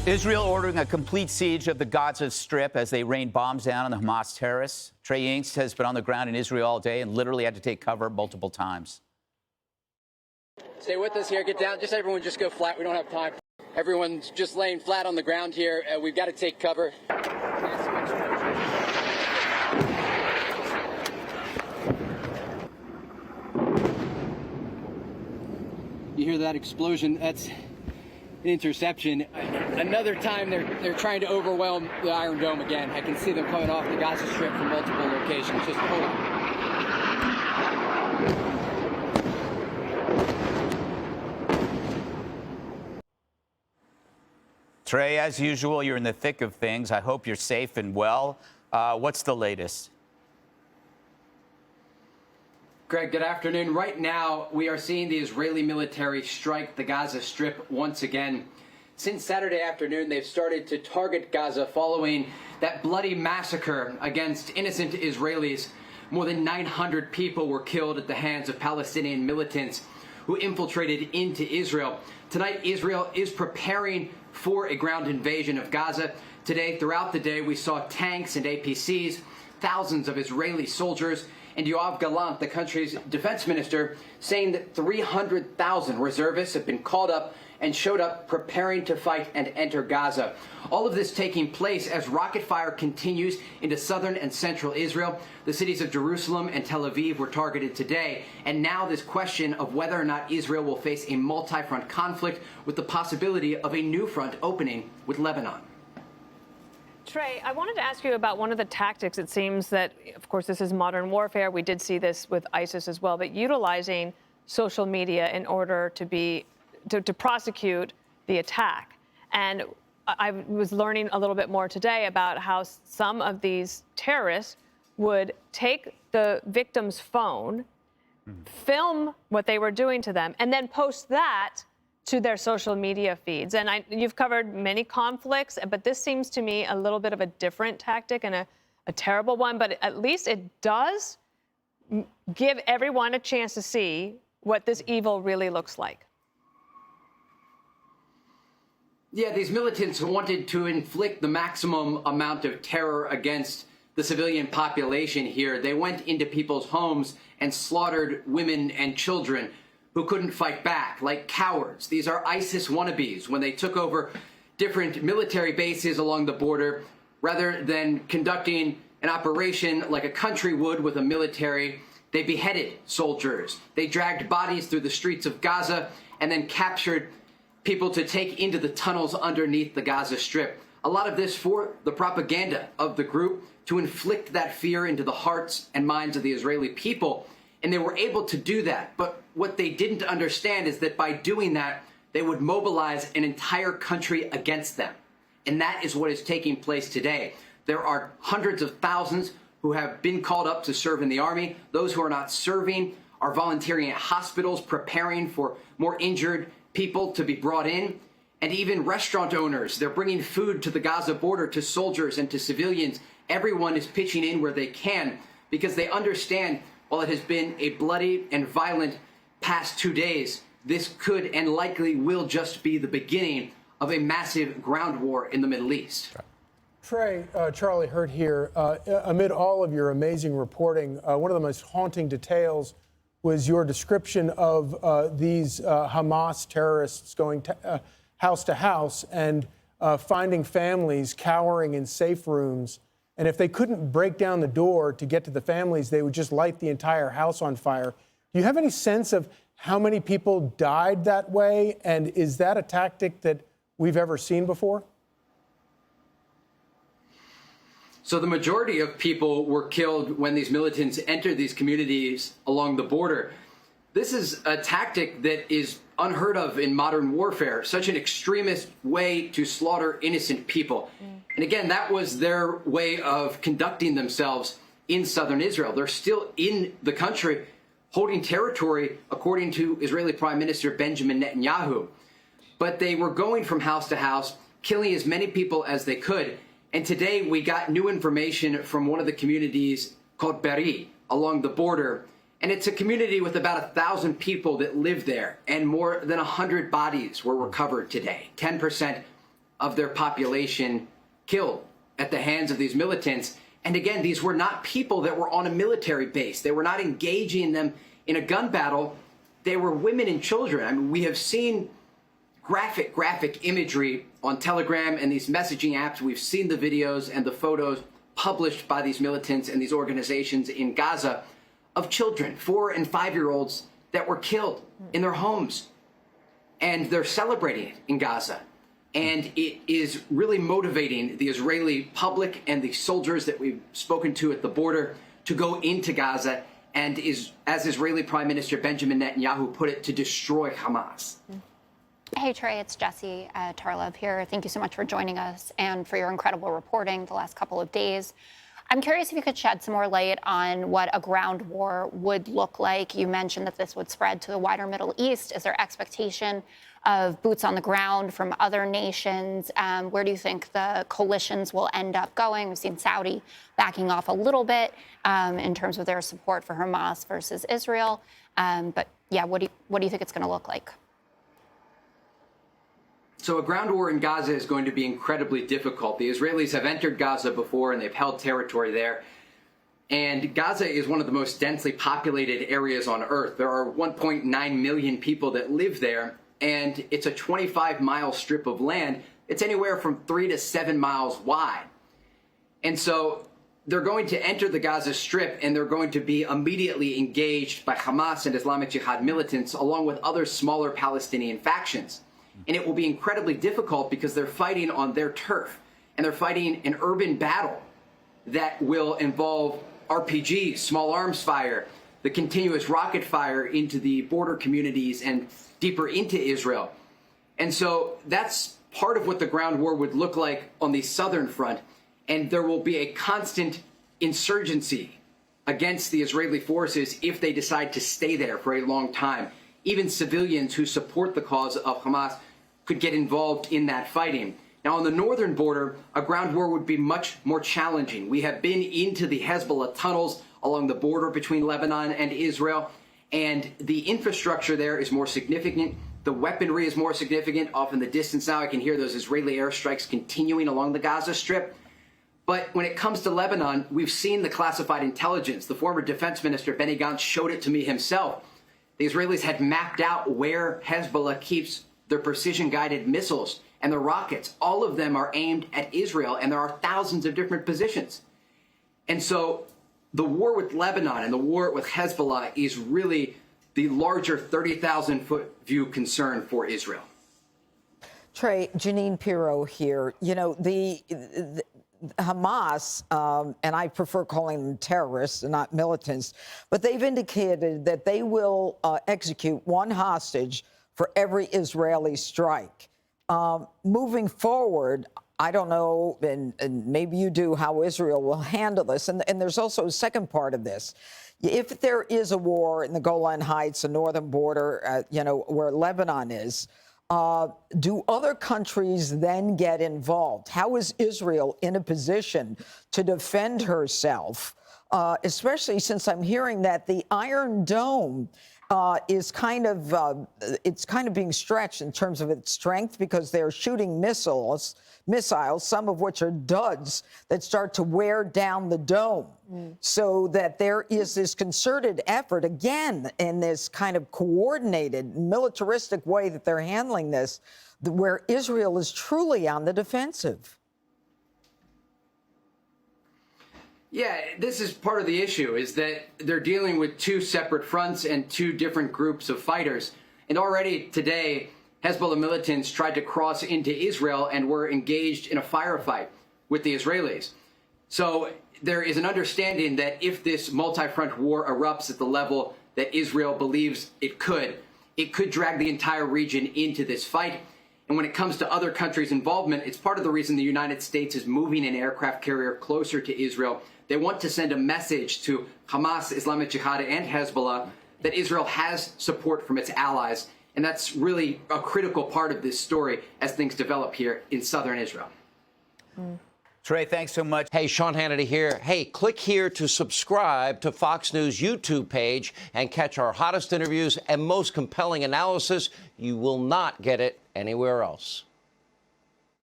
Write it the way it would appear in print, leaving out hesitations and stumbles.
Israel ordering a complete siege of the Gaza Strip as they rain bombs down on the Hamas terrorists. Trey Yingst has been on the ground in Israel all day and literally had to take cover multiple times. Stay with us here. Get down. Just everyone just go flat. We don't have time. Everyone's just laying flat on the ground here. We've got to take cover. You hear that explosion? That's an interception. Another time they're trying to overwhelm the Iron Dome again. I can see them coming off the Gaza Strip from multiple locations. Just hold on. Trey, as usual, you're in the thick of things. I hope you're safe and well. What's the latest? Greg, good afternoon. Right now, we are seeing the Israeli military strike the Gaza Strip once again. Since Saturday afternoon, they've started to target Gaza following that bloody massacre against innocent Israelis. More than 900 people were killed at the hands of Palestinian militants who infiltrated into Israel. Tonight, Israel is preparing for a ground invasion of Gaza. Today, throughout the day, we saw tanks and APCs, thousands of Israeli soldiers, and Yoav Gallant, the country's defense minister, saying that 300,000 reservists have been called up and showed up preparing to fight and enter Gaza. All of this taking place as rocket fire continues into southern and central Israel. The cities of Jerusalem and Tel Aviv were targeted today. And now this question of whether or not Israel will face a multi-front conflict with the possibility of a new front opening with Lebanon. Trey, I wanted to ask you about one of the tactics. It seems that, of course, this is modern warfare. We did see this with ISIS as well, but utilizing social media in order to prosecute the attack. And I was learning a little bit more today about how some of these terrorists would take the victim's phone, film what they were doing to them, and then post that to their social media feeds. And you've covered many conflicts, but this seems to me a little bit of a different tactic and a terrible one, but at least it does give everyone a chance to see what this evil really looks like. Yeah, these militants wanted to inflict the maximum amount of terror against the civilian population here. They went into people's homes and slaughtered women and children who couldn't fight back, like cowards. These are ISIS wannabes. When they took over different military bases along the border, rather than conducting an operation like a country would with a military, they beheaded soldiers. They dragged bodies through the streets of Gaza and then captured people to take into the tunnels underneath the Gaza Strip. A lot of this for the propaganda of the group to inflict that fear into the hearts and minds of the Israeli people. And they were able to do that. But what they didn't understand is that by doing that, they would mobilize an entire country against them. And that is what is taking place today. There are hundreds of thousands who have been called up to serve in the army. Those who are not serving are volunteering at hospitals, preparing for more injured people to be brought in. And even restaurant owners, they're bringing food to the Gaza border to soldiers and to civilians. Everyone is pitching in where they can because they understand, while it has been a bloody and violent past 2 days, this could and likely will just be the beginning of a massive ground war in the Middle East. Trey, Charlie Hurt here. Amid all of your amazing reporting, one of the most haunting details was your description of these Hamas terrorists going house to house and finding families cowering in safe rooms. And if they couldn't break down the door to get to the families, they would just light the entire house on fire. Do you have any sense of how many people died that way? And is that a tactic that we've ever seen before? So the majority of people were killed when these militants entered these communities along the border. This is a tactic that is unheard of in modern warfare, such an extremist way to slaughter innocent people. And again, that was their way of conducting themselves in southern Israel. They're still in the country, holding territory, according to Israeli Prime Minister Benjamin Netanyahu. But they were going from house to house, killing as many people as they could. And today we got new information from one of the communities called Be'eri along the border. And it's a community with about 1,000 people that live there, and more than 100 bodies were recovered today. 10% of their population killed at the hands of these militants. And again, these were not people that were on a military base. They were not engaging them in a gun battle. They were women and children. I mean, we have seen graphic imagery on Telegram and these messaging apps. We've seen the videos and the photos published by these militants and these organizations in Gaza of children, 4 and 5-year-olds, that were killed in their homes. And they're celebrating it in Gaza. And it is really motivating the Israeli public and the soldiers that we've spoken to at the border to go into Gaza and, as Israeli Prime Minister Benjamin Netanyahu put it, to destroy Hamas. Hey, Trey, it's Jesse Tarlov here. Thank you so much for joining us and for your incredible reporting the last couple of days. I'm curious if you could shed some more light on what a ground war would look like. You mentioned that this would spread to the wider Middle East. Is there expectation of boots on the ground from other nations? Where do you think the coalitions will end up going? We've seen Saudi backing off a little bit in terms of their support for Hamas versus Israel. But yeah, what do you think it's going to look like? So a ground war in Gaza is going to be incredibly difficult. The Israelis have entered Gaza before and they've held territory there. And Gaza is one of the most densely populated areas on Earth. There are 1.9 million people that live there, and it's a 25-mile strip of land. It's anywhere from 3 to 7 miles wide. And so they're going to enter the Gaza Strip, and they're going to be immediately engaged by Hamas and Islamic Jihad militants, along with other smaller Palestinian factions. And it will be incredibly difficult because they're fighting on their turf, and they're fighting an urban battle that will involve RPGs, small arms fire, the continuous rocket fire into the border communities and deeper into Israel. And so that's part of what the ground war would look like on the southern front. And there will be a constant insurgency against the Israeli forces if they decide to stay there for a long time. Even civilians who support the cause of Hamas could get involved in that fighting. Now, on the northern border, a ground war would be much more challenging. We have been into the Hezbollah tunnels along the border between Lebanon and Israel, and the infrastructure there is more significant. The weaponry is more significant. Off in the distance now, I can hear those Israeli airstrikes continuing along the Gaza Strip. But when it comes to Lebanon, we've seen the classified intelligence. The former defense minister, Benny Gantz, showed it to me himself. The Israelis had mapped out where Hezbollah keeps their precision-guided missiles and the rockets. All of them are aimed at Israel, and there are thousands of different positions. And so the war with Lebanon and the war with Hezbollah is really the larger 30,000-foot view concern for Israel. Trey, Janine Pirro here. You know, the Hamas, and I prefer calling them terrorists and not militants, but they've indicated that they will execute one hostage for every Israeli strike. Moving forward, I don't know, and maybe you do, how Israel will handle this. And there's also a second part of this. If there is a war in the Golan Heights, the northern border, where Lebanon is, do other countries then get involved? How is Israel in a position to defend herself, especially since I'm hearing that the Iron Dome is kind of being stretched in terms of its strength because they're shooting missiles, some of which are duds that start to wear down the dome. So that there is this concerted effort, again, in this kind of coordinated, militaristic way that they're handling this, where Israel is truly on the defensive. Yeah, this is part of the issue, is that they're dealing with two separate fronts and two different groups of fighters. And already today, Hezbollah militants tried to cross into Israel and were engaged in a firefight with the Israelis. So there is an understanding that if this multi-front war erupts at the level that Israel believes it could drag the entire region into this fight. And when it comes to other countries' involvement, it's part of the reason the United States is moving an aircraft carrier closer to Israel. They want to send a message to Hamas, Islamic Jihad, and Hezbollah that Israel has support from its allies. And that's really a critical part of this story as things develop here in southern Israel. Trey, thanks so much. Hey, Sean Hannity here. Hey, click here to subscribe to Fox News YouTube page and catch our hottest interviews and most compelling analysis. You will not get it anywhere else.